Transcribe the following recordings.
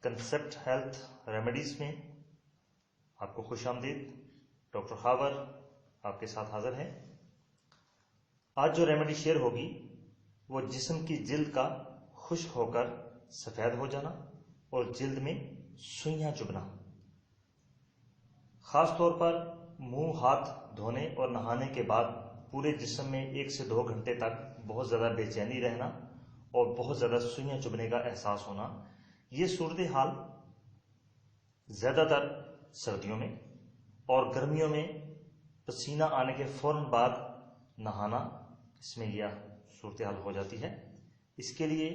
Concept health remedies में आपको खुश आमदीद। डॉक्टर खावर आपके साथ हाजिर हैं। आज जो रेमेडी शेयर होगी वो जिस्म की जिल्द का खुश्क होकर सफ़ेद हो जाना और जिल्द में सुइयां चुभना, ख़ास तौर पर मुंह हाथ धोने और नहाने के बाद पूरे जिस्म में 1 से 2 घंटे तक बहुत ज़्यादा बेचैनी रहना और बहुत ज़्यादा सुइयां चुभने का एहसास होना। ये सूरत हाल ज़्यादातर सर्दियों में और गर्मियों में पसीना आने के फ़ौरन बाद नहाना, इसमें यह सूरत हाल हो जाती है। इसके लिए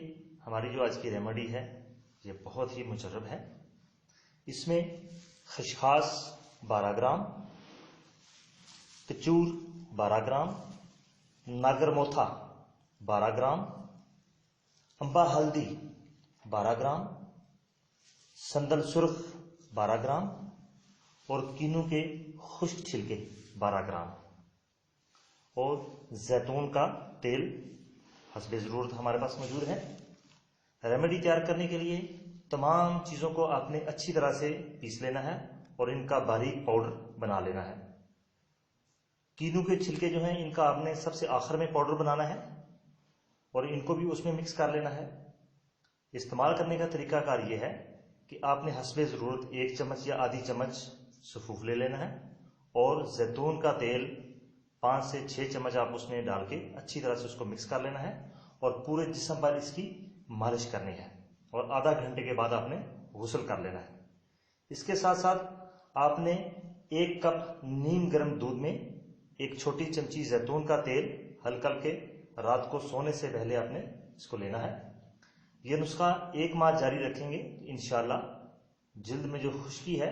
हमारी जो आज की रेमेडी है ये बहुत ही मुजर्रब है। इसमें खसखस 12 ग्राम, कचूर 12 ग्राम, नागर मोथा 12 ग्राम, अम्बा हल्दी 12 ग्राम, संदल सुर्ख 12 ग्राम और कीनू के खुश्क छिलके 12 ग्राम और जैतून का तेल हस्बे ज़रूरत हमारे पास मौजूद है। रेमेडी तैयार करने के लिए तमाम चीज़ों को आपने अच्छी तरह से पीस लेना है और इनका बारीक पाउडर बना लेना है। कीनू के छिलके जो हैं इनका आपने सबसे आखिर में पाउडर बनाना है और इनको भी उसमें मिक्स कर लेना है। इस्तेमाल करने का तरीकाकार ये है कि आपने हस्बे ज़रूरत 1 चम्मच या आधी चम्मच सफ़ूफ ले लेना है और जैतून का तेल 5 से 6 चम्मच आप उसमें डाल के अच्छी तरह से उसको मिक्स कर लेना है और पूरे जिस्म पर इसकी मालिश करनी है और आधा घंटे के बाद आपने गुस्ल कर लेना है। इसके साथ साथ आपने 1 कप नीम गर्म दूध में 1 छोटी चमची जैतून का तेल हल्का के रात को सोने से पहले आपने इसको लेना है। यह नुस्खा 1 माह जारी रखेंगे तो इंशाल्लाह जिल्द में जो खुश्की है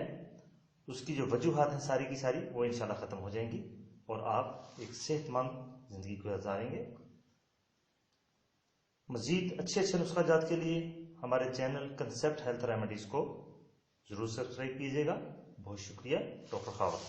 उसकी जो वजूहात हैं सारी की सारी वो इंशाल्लाह ख़त्म हो जाएंगी और आप एक सेहतमंद ज़िंदगी गुजारेंगे। मज़ीद अच्छे नुस्खा जात के लिए हमारे चैनल कंसेप्ट हेल्थ रेमेडीज़ को ज़रूर सब्सक्राइब कीजिएगा। बहुत शुक्रिया। डॉक्टर खावर।